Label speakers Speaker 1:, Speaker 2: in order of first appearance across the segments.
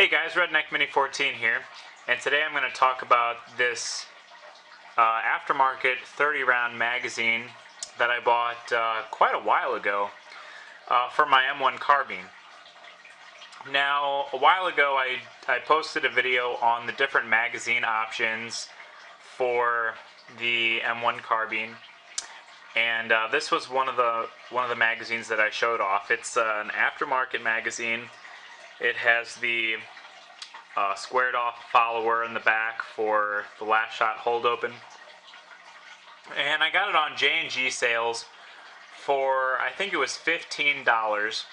Speaker 1: Hey guys, Redneck Mini 14 here, and today I'm going to talk about this Aftermarket 30 round magazine that I bought quite a while ago for my M1 Carbine. Now, a while ago I posted a video on the different magazine options for the M1 Carbine, and this was one of the magazines that I showed off. It's an Aftermarket magazine. It has the squared off follower in the back for the last shot hold open, and I got it on J&G sales for, I think it was $15,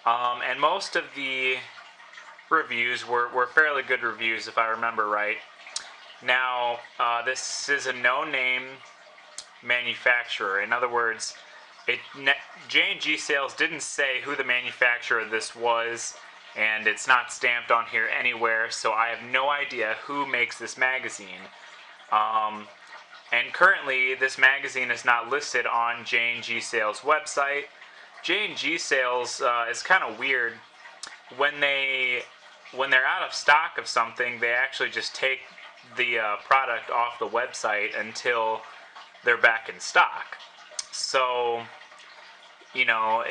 Speaker 1: and most of the reviews were fairly good reviews if I remember right. Now this is a no-name manufacturer. In other words, J&G sales didn't say who the manufacturer of this was, and it's not stamped on here anywhere, so I have no idea who makes this magazine. And currently, this magazine is not listed on J&G Sales' website. J&G Sales is kind of weird. When they're out of stock of something, they actually just take the product off the website until they're back in stock. So, you know,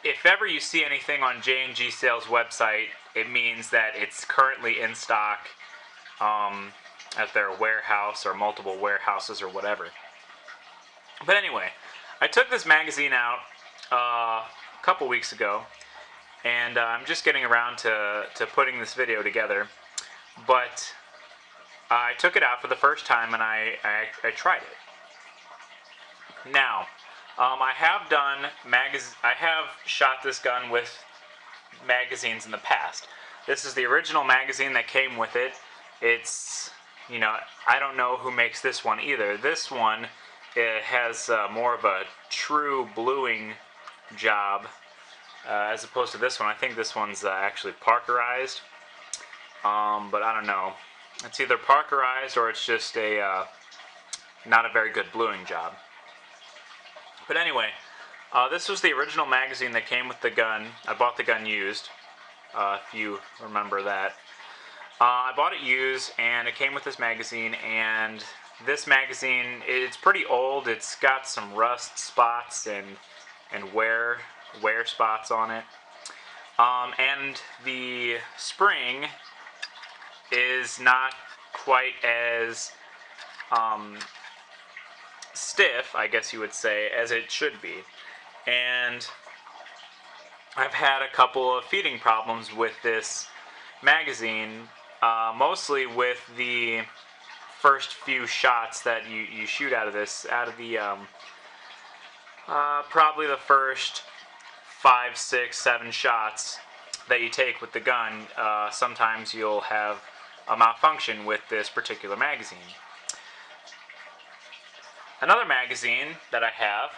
Speaker 1: if ever you see anything on J&G Sales' website, it means that it's currently in stock at their warehouse or multiple warehouses or whatever. But anyway, I took this magazine out a couple weeks ago, and I'm just getting around to putting this video together. But I took it out for the first time and I tried it. Now, I have shot this gun with magazines in the past. This is the original magazine that came with it. It's, you know, I don't know who makes this one either. This one, it has more of a true bluing job as opposed to this one. I think this one's actually Parkerized, but I don't know. It's either Parkerized or it's just a not a very good bluing job. But anyway, this was the original magazine that came with the gun. I bought the gun used, if you remember that. I bought it used, and it came with this magazine, and this magazine, it's pretty old. It's got some rust spots and wear spots on it. And the spring is not quite as stiff, I guess you would say, as it should be. And I've had a couple of feeding problems with this magazine, mostly with the first few shots that you shoot out of this, probably the first 5, 6, 7 shots that you take with the gun. Sometimes you'll have a malfunction with this particular magazine. Another magazine that I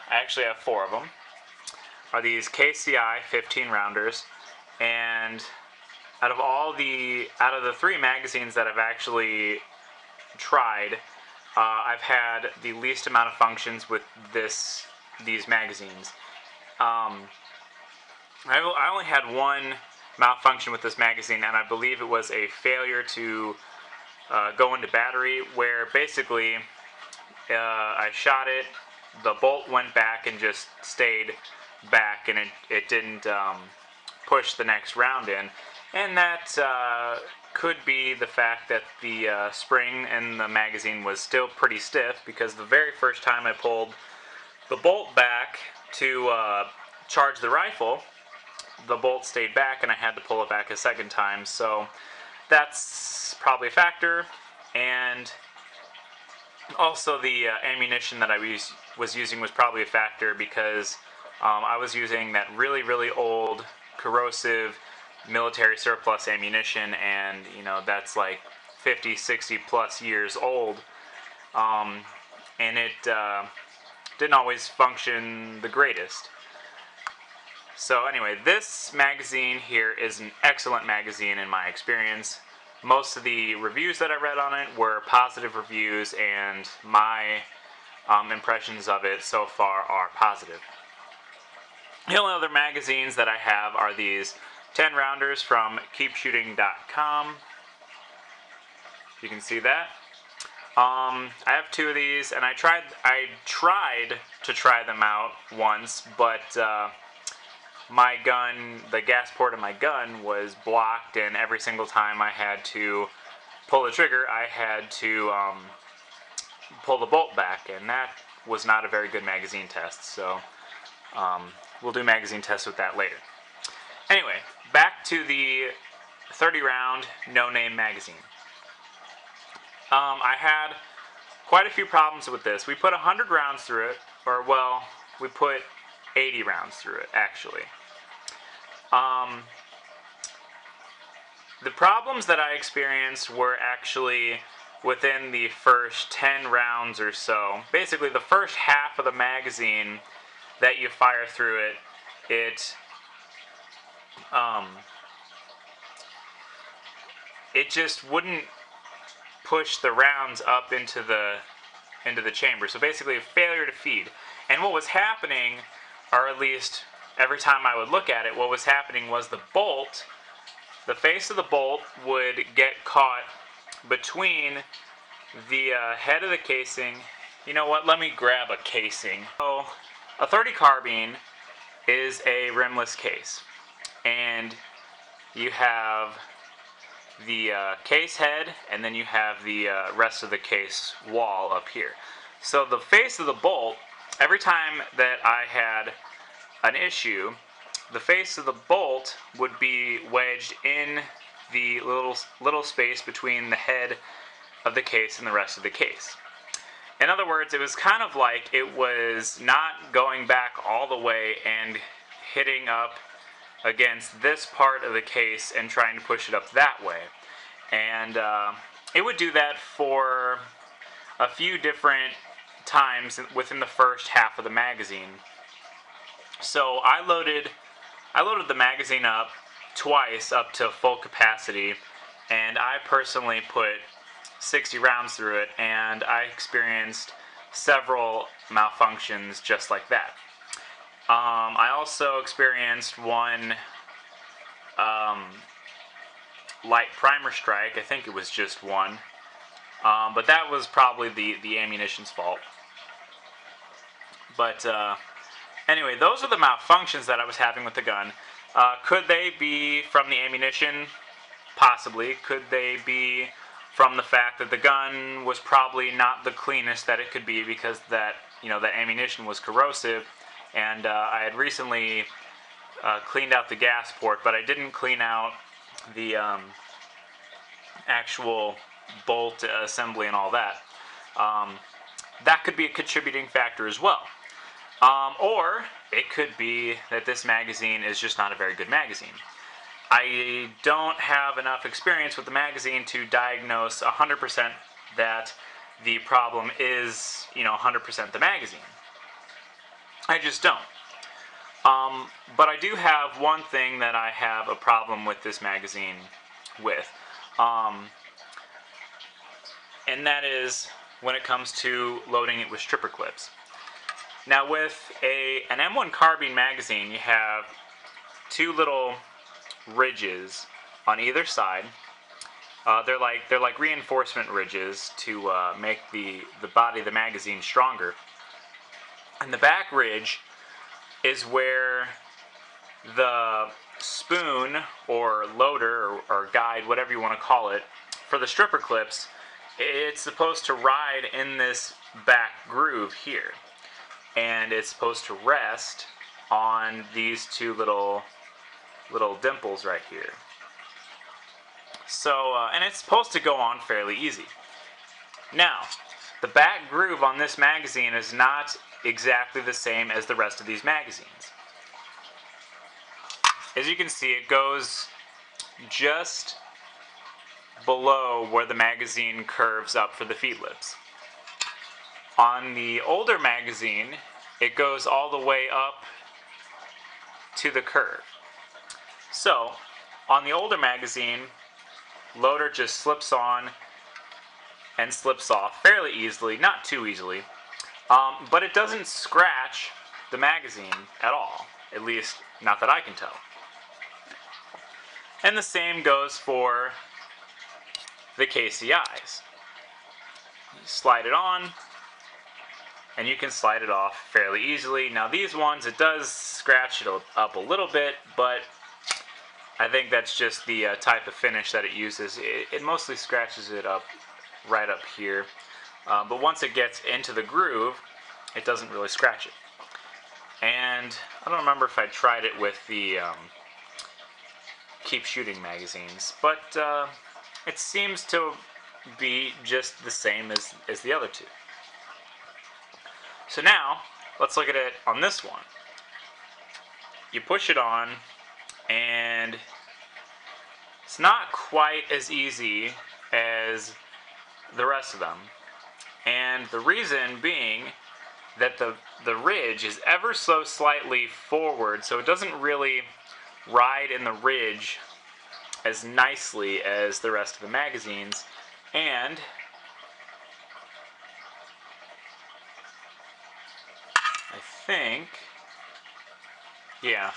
Speaker 1: actually have 4 of them, are these KCI 15 rounders, and out of the 3 magazines that I've actually tried, I've had the least amount of functions with these magazines. I only had one malfunction with this magazine, and I believe it was a failure to go into battery, where basically I shot it, the bolt went back and just stayed back, and it didn't push the next round in. And that could be the fact that the spring in the magazine was still pretty stiff, because the very first time I pulled the bolt back to charge the rifle, the bolt stayed back and I had to pull it back a second time. So that's probably a factor. And also the ammunition that I was using was probably a factor, because I was using that really, really old, corrosive military surplus ammunition, and you know, that's like 50, 60 plus years old, and it didn't always function the greatest. So anyway, this magazine here is an excellent magazine in my experience. Most of the reviews that I read on it were positive reviews, and my impressions of it so far are positive. The only other magazines that I have are these 10 rounders from keepshooting.com. You can see that. I have 2 of these, and I tried to try them out once, but my gun, the gas port of my gun was blocked, and every single time I had to pull the trigger, I had to pull the bolt back, and that was not a very good magazine test, so we'll do magazine tests with that later. Anyway, back to the 30 round no-name magazine. I had quite a few problems with this. We put 100 rounds through it, or well, we put 80 rounds through it, actually. The problems that I experienced were actually within the first 10 rounds or so. Basically, the first half of the magazine that you fire through it, it just wouldn't push the rounds up into the chamber. So basically a failure to feed. And what was happening, or at least every time I would look at it, what was happening was the face of the bolt would get caught between the head of the casing. You know what, let me grab a casing. So a 30 carbine is a rimless case, and you have the case head, and then you have the rest of the case wall up here. So the face of the bolt, every time that I had an issue, the face of the bolt would be wedged in the little space between the head of the case and the rest of the case. In other words, it was kind of like it was not going back all the way and hitting up against this part of the case and trying to push it up that way. And it would do that for a few different times within the first half of the magazine. So I loaded the magazine up twice up to full capacity, and I personally put 60 rounds through it, and I experienced several malfunctions just like that. I also experienced one light primer strike. I think it was just one, but that was probably the ammunition's fault. But anyway, those are the malfunctions that I was having with the gun. Could they be from the ammunition? Possibly. Could they be from the fact that the gun was probably not the cleanest that it could be, because that ammunition was corrosive, and I had recently cleaned out the gas port, but I didn't clean out the actual bolt assembly and all that. That could be a contributing factor as well. Or it could be that this magazine is just not a very good magazine. I don't have enough experience with the magazine to diagnose 100% that the problem is, 100% the magazine. I just don't. But I do have one thing that I have a problem with this magazine with. And that is when it comes to loading it with stripper clips. Now with an M1 carbine magazine, you have 2 little ridges on either side. They're like reinforcement ridges to make the body of the magazine stronger. And the back ridge is where the spoon or loader or guide, whatever you want to call it, for the stripper clips, it's supposed to ride in this back groove here. And it's supposed to rest on these 2 little dimples right here. So, and it's supposed to go on fairly easy. Now, the back groove on this magazine is not exactly the same as the rest of these magazines. As you can see, it goes just below where the magazine curves up for the feed lips. On the older magazine, it goes all the way up to the curve. So, on the older magazine, loader just slips on and slips off fairly easily, not too easily, but it doesn't scratch the magazine at all, at least not that I can tell. And the same goes for the KCIs. You slide it on, and you can slide it off fairly easily. Now these ones, it does scratch it up a little bit, but I think that's just the type of finish that it uses. It mostly scratches it up right up here, but once it gets into the groove, it doesn't really scratch it. And I don't remember if I tried it with the Keep Shooting magazines, but it seems to be just the same as the other two. So now, let's look at it on this one. You push it on, and it's not quite as easy as the rest of them. And the reason being that the ridge is ever so slightly forward, so it doesn't really ride in the ridge as nicely as the rest of the magazines. And I think, yeah,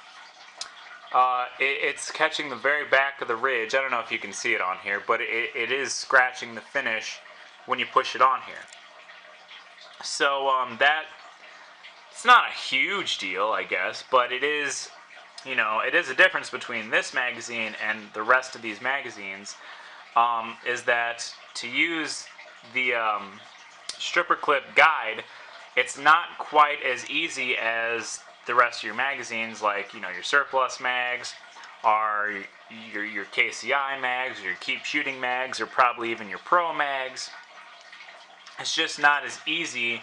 Speaker 1: it's catching the very back of the ridge. I don't know if you can see it on here, but it is scratching the finish when you push it on here. So that, it's not a huge deal, I guess, but it is, you know, it is a difference between this magazine and the rest of these magazines, is that to use the stripper clip guide, it's not quite as easy as the rest of your magazines, like, you know, your surplus mags, or your KCI mags, or your Keep Shooting mags, or probably even your Pro mags. It's just not as easy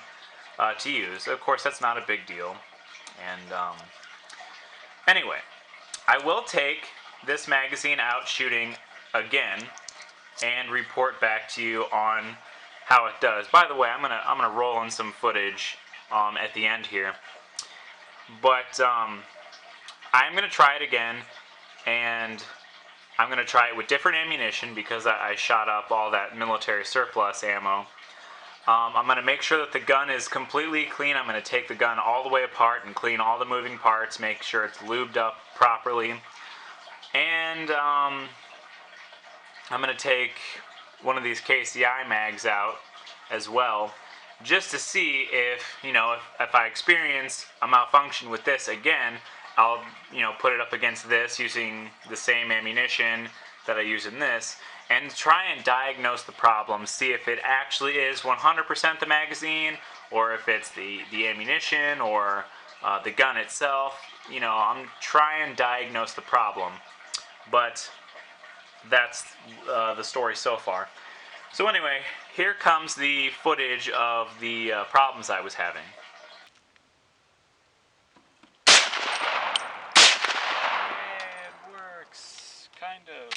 Speaker 1: to use. Of course, that's not a big deal. And anyway, I will take this magazine out shooting again and report back to you on how it does. By the way, I'm gonna roll in some footage at the end here, but I'm gonna try it again, and I'm gonna try it with different ammunition because I shot up all that military surplus ammo. I'm going to make sure that the gun is completely clean. I'm going to take the gun all the way apart and clean all the moving parts, make sure it's lubed up properly. And I'm going to take one of these KCI mags out as well, just to see if, you know, if I experience a malfunction with this again, I'll, you know, put it up against this using the same ammunition that I use in this, and try and diagnose the problem, see if it actually is 100% the magazine, or if it's the ammunition, or the gun itself. You know, I'm trying to diagnose the problem, but that's the story so far. So anyway, here comes the footage of the problems I was having. It works, kind of.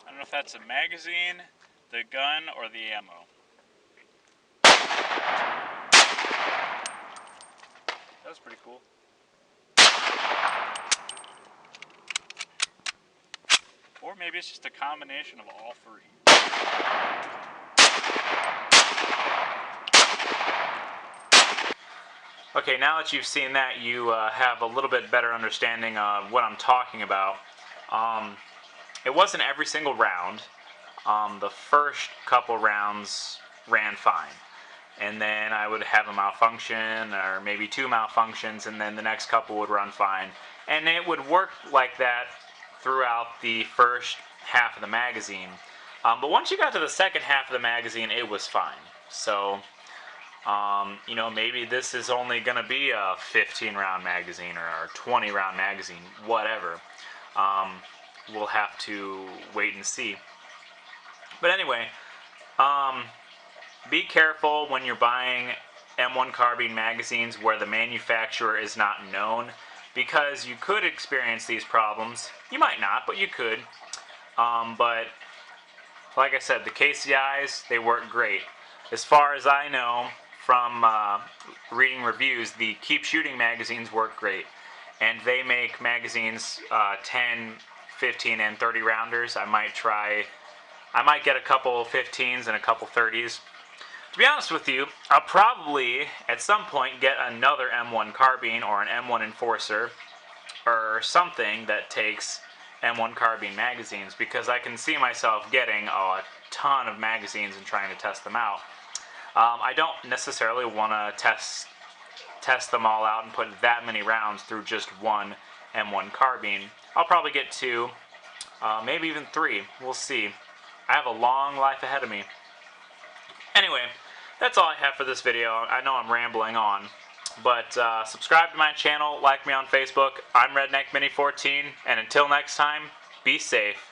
Speaker 1: I don't know if that's a magazine, the gun, or the ammo. That was pretty cool. Or maybe it's just a combination of all three. Okay, now that you've seen that, you have a little bit better understanding of what I'm talking about. It wasn't every single round. The first couple rounds ran fine. And then I would have a malfunction, or maybe two malfunctions, and then the next couple would run fine. And it would work like that throughout the first half of the magazine. But once you got to the second half of the magazine, it was fine. So, maybe this is only going to be a 15-round magazine or a 20-round magazine, whatever. We'll have to wait and see. But anyway, be careful when you're buying M1 Carbine magazines where the manufacturer is not known, because you could experience these problems. You might not, but you could. But like I said, the KCIs, they work great. As far as I know from reading reviews, the Keep Shooting magazines work great. And they make magazines 10, 15, and 30 rounders. I might get a couple 15s and a couple 30s. To be honest with you, I'll probably at some point get another M1 Carbine or an M1 Enforcer or something that takes M1 Carbine magazines, because I can see myself getting a ton of magazines and trying to test them out. I don't necessarily want to test them all out and put that many rounds through just one M1 Carbine. I'll probably get two, maybe even three. We'll see. I have a long life ahead of me. Anyway, that's all I have for this video. I know I'm rambling on, but subscribe to my channel, like me on Facebook. I'm Redneck Mini 14, and until next time, be safe.